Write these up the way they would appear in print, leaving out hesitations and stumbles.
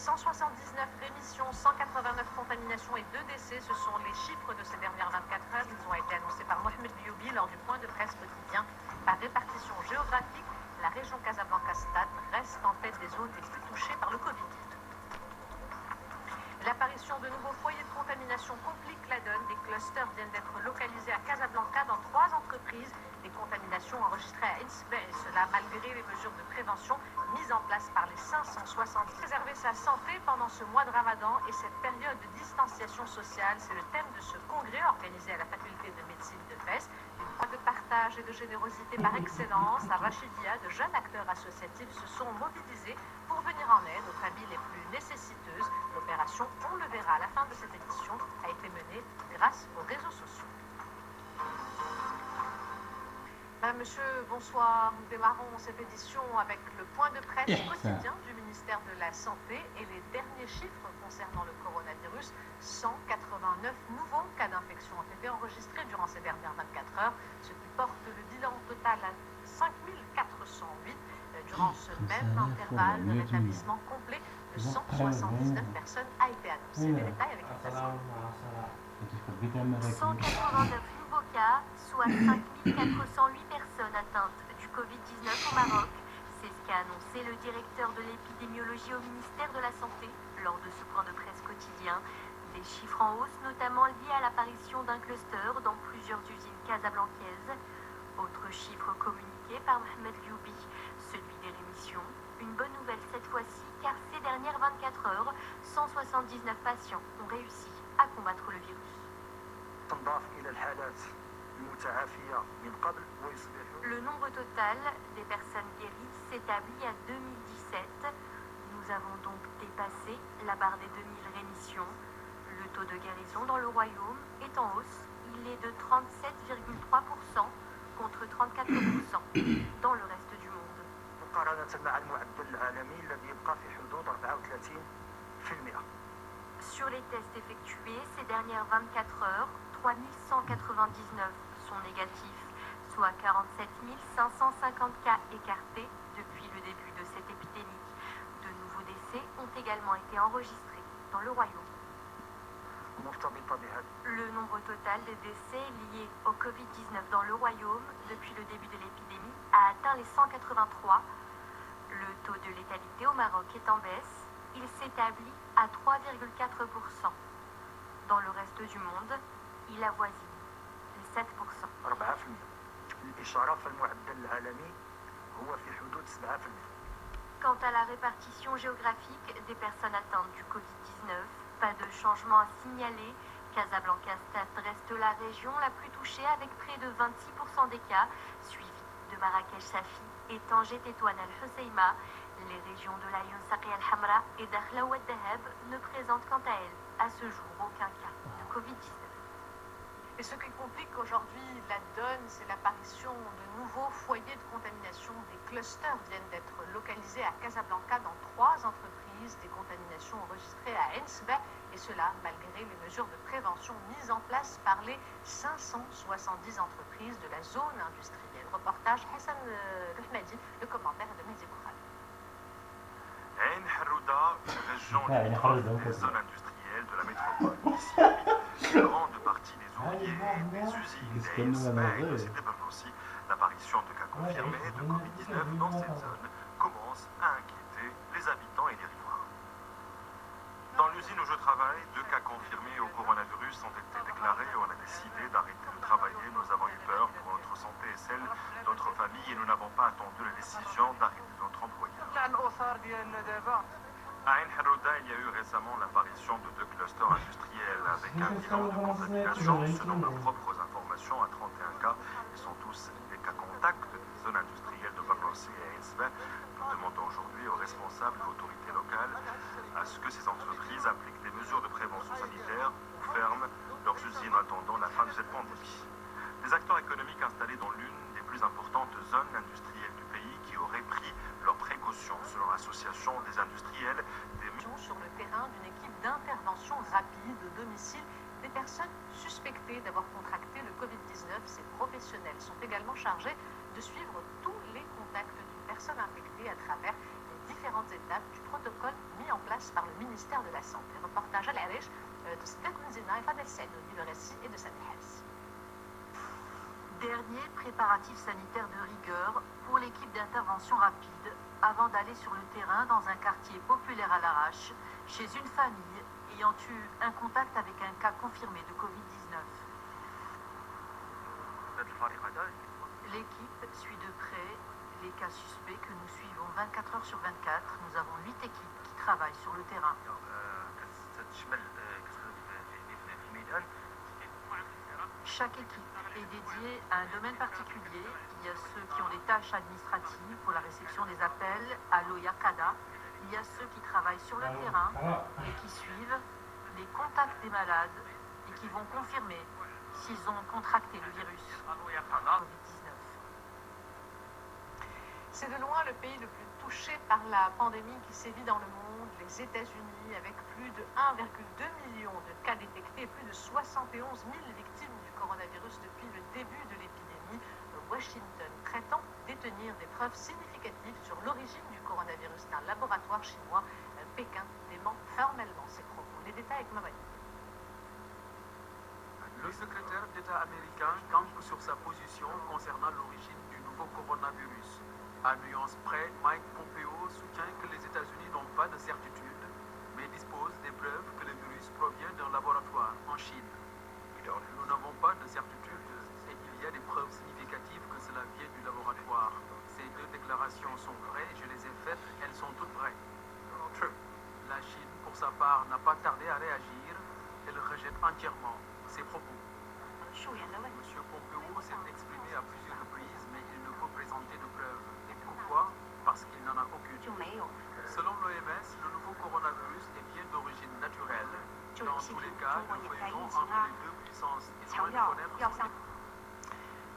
179 rémissions, 189 contaminations et 2 décès, ce sont les chiffres de ces dernières 24 heures. Ils ont été annoncés par Mohamed Bioubi lors du point de presse quotidien. Par répartition géographique, la région Casablanca-Stade reste en tête des zones les plus touchées par le Covid. L'apparition de nouveaux foyers de contamination complique la donne. Des clusters viennent d'être localisés à Casablanca dans 3 entreprises. Des contaminations enregistrées à Ensbeh, et cela malgré les mesures de prévention mises en place par les 570. Préserver sa santé pendant ce mois de Ramadan et cette période de distanciation sociale, c'est le thème de ce congrès organisé à la faculté de médecine de Fès. Une voie de partage et de générosité par excellence. À Rachidia, de jeunes acteurs associatifs se sont mobilisés pour venir en aide aux familles les plus nécessiteuses. L'opération On le verra à la fin de cette édition a été menée grâce aux réseaux sociaux. Madame, Monsieur, bonsoir. Nous démarrons cette édition avec le point de presse quotidien du ministère de la Santé et les derniers chiffres concernant le coronavirus. 189 nouveaux cas d'infection ont été enregistrés durant ces dernières 24 heures, ce qui porte le bilan total à 5408. Durant ce même intervalle, le rétablissement complet de 179 personnes a été annoncé. Les détails avec une façon. 189 nouveaux cas, soit 5408 personnes atteintes du Covid-19 au Maroc. C'est ce qu'a annoncé le directeur de l'épidémiologie au ministère de la Santé lors de ce point de presse quotidien. Des chiffres en hausse, notamment liés à l'apparition d'un cluster dans plusieurs usines casablancaises. Autre chiffre communiqué par Mohamed Bioubi, celui des rémissions. Une bonne nouvelle cette fois-ci, car ces dernières 24 heures, 179 patients ont réussi à combattre le virus. Le nombre total des personnes guéries s'établit à 2017. Nous avons donc dépassé la barre des 2000 rémissions. Le taux de guérison dans le royaume est en hausse. Il est de 37,3% contre 34% dans le reste du monde. Sur les tests effectués ces dernières 24 heures, 3199 sont négatifs, soit 47 550 cas écartés depuis le début de cette épidémie. De nouveaux décès ont également été enregistrés dans le royaume. Le nombre total de décès liés au Covid-19 dans le royaume depuis le début de l'épidémie a atteint les 183. Le taux de létalité au Maroc est en baisse. Il s'établit à 3,4%. Dans le reste du monde, il avoisine les 7%. Quant à la répartition géographique des personnes atteintes du Covid-19, pas de changement à signaler. Casablanca-Stade reste la région la plus touchée avec près de 26% des cas, suivi de Marrakech-Safi et Tanger-Tétouan al-Husseima. Les régions de l'Aïn Saqi al-Hamra et Dakhla Ouad Dahab ne présentent quant à elles, à ce jour, aucun cas de Covid-19. Et ce qui complique aujourd'hui la donne, c'est l'apparition de nouveaux foyers de contamination. Des clusters viennent d'être localisés à Casablanca dans 3 entreprises. Des contaminations enregistrées à Ensbeh, et cela malgré les mesures de prévention mises en place par les 570 entreprises de la zone industrielle. Reportage Hassan Lohmadi, le commentaire de Mehdi Boukhari. Ain Harouda, une région limitrophe des zones industrielles de la métropole. Ici, une grande partie des ouvriers des usines d'Ensbeh et de Sidi Bernoussi. L'apparition de cas confirmés de Covid-19 dans cette zone commence à inquiéter les habitants et les riverains. Dans l'usine où je travaille, 2 cas confirmés au coronavirus ont été déclarés. On a décidé d'arrêter de travailler. Nous avons eu peur pour notre santé et celle de notre famille et nous n'avons pas attendu la décision d'arrêter notre employeur. À Ain Harouda, il y a eu récemment l'apparition de 2 clusters industriels avec un bilan de contamination, selon nos propres informations, à 31 cas. Ils sont tous des cas contacts des zones industrielles de Bernoussi et Ensbeh. Nous demandons aujourd'hui aux responsables de l'autorité locale à ce que ces entreprises appliquent des mesures de prévention sanitaire ou ferment leurs usines en attendant la fin de cette pandémie. Les acteurs économiques installés dans l'une des plus importantes zones industrielles du pays qui auraient pris leurs précautions, selon l'association des industriels. Sur le terrain d'une équipe d'intervention rapide au domicile des personnes suspectées d'avoir contracté le Covid-19. Ces professionnels sont également chargés de suivre tous les contacts d'une personne infectée à travers les différentes étapes du protocole mis en place par le ministère de la Santé. Reportage à l'Arish de Stéphane Kounzina et Fadel Saïdouni, le récit et de Sami Hassi. Dernier préparatif sanitaire de rigueur pour l'équipe d'intervention rapide avant d'aller sur le terrain dans un quartier populaire à l'Arrache, chez une famille ayant eu un contact avec un cas confirmé de Covid-19. L'équipe suit de près les cas suspects que nous suivons 24 heures sur 24. Nous avons 8 équipes qui travaillent sur le terrain. Chaque équipe est dédiée à un domaine particulier. Il y a ceux qui ont des tâches administratives pour la réception des appels à l'OYACADA. Il y a ceux qui travaillent sur le terrain et qui suivent les contacts des malades et qui vont confirmer s'ils ont contracté le virus Covid-19. C'est de loin le pays le plus touché par la pandémie qui sévit dans le monde, les États-Unis, avec plus de 1,2 million de cas détectés et plus de 71 000 victimes du coronavirus depuis le début de l'épidémie. Washington prétend détenir des preuves significatives sur l'origine du coronavirus d'un laboratoire chinois. Pékin dément formellement ces propos. Les détails avec Mabani. Le secrétaire d'État américain campe sur sa position concernant l'origine du nouveau coronavirus. À nuance près, Mike Pompeo soutient que les États-Unis n'ont pas de certitude, mais disposent des preuves que le virus provient d'un laboratoire en Chine. Nous n'avons pas de certitude et il y a des preuves significatives que cela vient du laboratoire. Ces deux déclarations sont vraies, je les ai faites, elles sont toutes vraies. La Chine, pour sa part, n'a pas tardé à réagir, elle rejette entièrement ces propos. M. Pompeo s'est exprimé à plusieurs reprises, mais il ne peut présenter de preuves. Et pourquoi? Parce qu'il n'en a aucune. Selon l'OMS, le nouveau coronavirus est bien d'origine naturelle. Dans tous les cas, nous voyons entre les deux puissances et loin de connaître.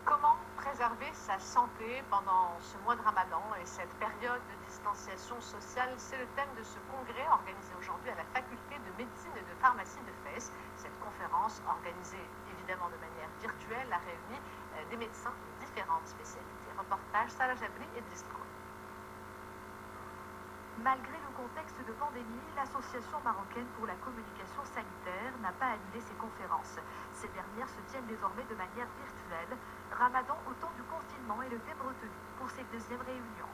Comment préserver sa santé pendant ce mois de Ramadan et cette période de distanciation sociale? C'est le thème de ce congrès organisé aujourd'hui à la faculté de médecine et de pharmacie de Fès. Cette conférence, organisée évidemment de manière virtuelle, a réuni des médecins de différentes spécialités. Reportage Sarah Jabri et Driscoll. Malgré le contexte de pandémie, l'Association marocaine pour la communication sanitaire n'a pas annulé ses conférences. Ces dernières se tiennent désormais de manière virtuelle. Ramadan au temps du confinement est le thème retenu pour cette deuxième réunion.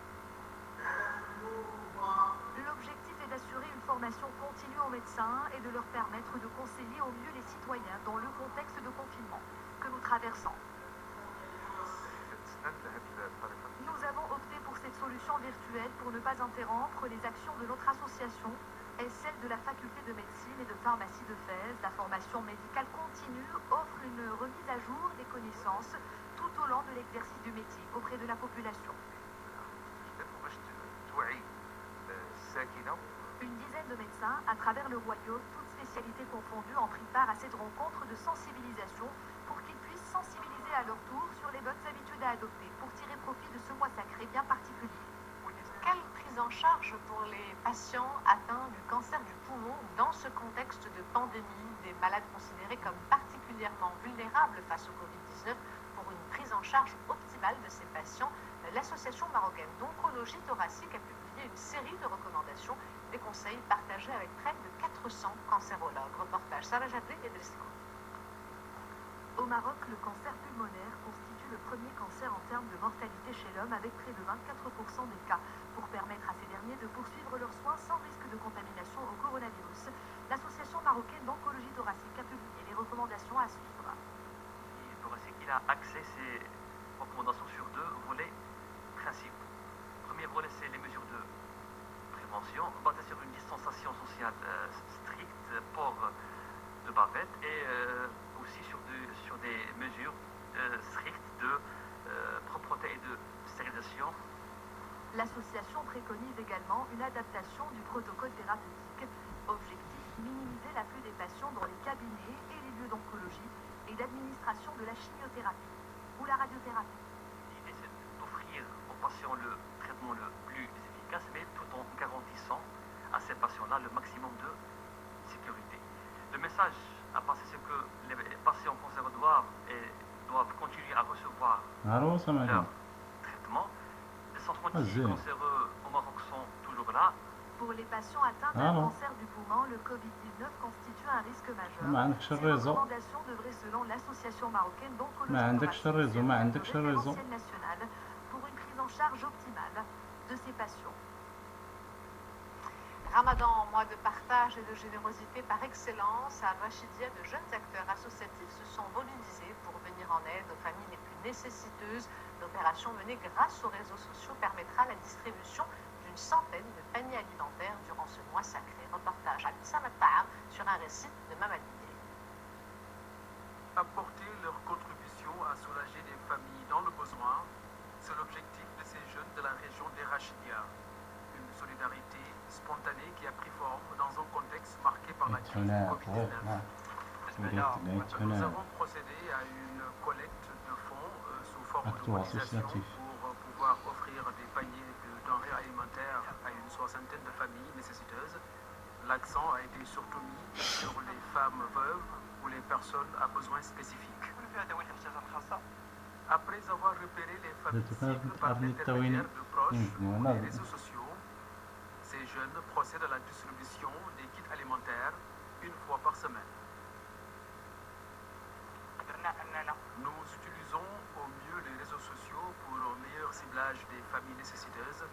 L'objectif est d'assurer une formation continue aux médecins et de leur permettre de conseiller au mieux les citoyens dans le contexte de confinement que nous traversons. Nous avons opté pour cette solution virtuelle pour ne pas interrompre les actions de notre association et celle de la faculté de médecine et de pharmacie de Fès. La formation médicale continue offre une remise à jour des connaissances tout au long de l'exercice du métier auprès de la population. Une dizaine de médecins à travers le royaume, toutes spécialités confondues, ont pris part à cette rencontre de sensibilisation pour qu'ils puissent sensibiliser à leur tour sur les bonnes habitudes à adopter pour tirer profit de ce mois sacré bien particulier. Quelle prise en charge pour les patients atteints du cancer du poumon dans ce contexte de pandémie, des malades considérés comme particulièrement vulnérables face au Covid-19? Pour une prise en charge optimale de ces patients, l'Association marocaine d'oncologie thoracique a publié une série de recommandations, des conseils partagés avec près de 400 cancérologues. Reportage Sarah Jadri et Driscoll. Au Maroc, le cancer pulmonaire constitue le premier cancer en termes de mortalité chez l'homme, avec près de 24% des cas. Pour permettre à ces derniers de poursuivre leurs soins sans risque de contamination au coronavirus, l'Association marocaine d'oncologie thoracique a publié les recommandations à suivre. Le thoracique, il a axé ses recommandations sur deux volets principaux. Le premier volet, c'est les mesures de prévention, basées sur une distanciation sociale stricte, port de bavette et aussi sur des mesures strictes de propreté et de stérilisation. L'association préconise également une adaptation du protocole thérapeutique. Objectif, minimiser l'afflux des patients dans les cabinets et les lieux d'oncologie et d'administration de la chimiothérapie ou la radiothérapie. L'idée, c'est d'offrir aux patients le traitement le plus efficace, mais tout en garantissant à ces patients-là le maximum de sécurité. Le message à passer, c'est que les patients cancéreux doivent continuer à recevoir leur traitement. Les centres anti-cancéreux au Maroc sont toujours Pour les patients atteints d'un cancer du poumon, le Covid-19 constitue un risque majeur. Ces recommandations devraient, selon l'Association marocaine d'oncologie référentielle nationale, pour une prise en charge optimale de ces patients. Ramadan, mois de partage et de générosité par excellence, à Rachidia, de jeunes acteurs associatifs se sont mobilisés pour venir en aide aux familles les plus nécessiteuses. L'opération menée grâce aux réseaux sociaux permettra la distribution d'une centaine de paniers alimentaires durant ce mois sacré. Reportage à Bissamatar sur un récit de Mamadine. Apporter leur contribution à soulager les familles dans le besoin, c'est l'objectif de ces jeunes de la région des Rachidia. Une solidarité spontanée qui a pris forme dans un contexte marqué par la crise du Covid-19. Nous avons procédé à une collecte de fonds sous forme de cotisation pour pouvoir offrir des paniers de denrées alimentaires à une soixantaine de familles nécessiteuses. L'accent a été surtout mis sur les femmes veuves ou les personnes à besoins spécifiques. Après avoir repéré les familles cibles par l'intermédiaire de proches ou des réseaux sociaux, ces jeunes procèdent à la distribution des kits alimentaires une fois par semaine. Nous utilisons au mieux les réseaux sociaux pour un meilleur ciblage des familles nécessiteuses.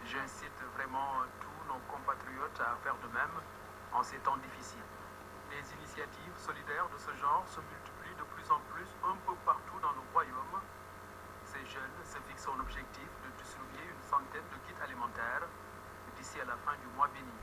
J'incite vraiment tous nos compatriotes à faire de même en ces temps difficiles. Les initiatives solidaires de ce genre se multiplient de plus en plus un peu partout dans le royaume. Ces jeunes se fixent un objectif de distribuer une centaine de kits alimentaires d'ici à la fin du mois béni.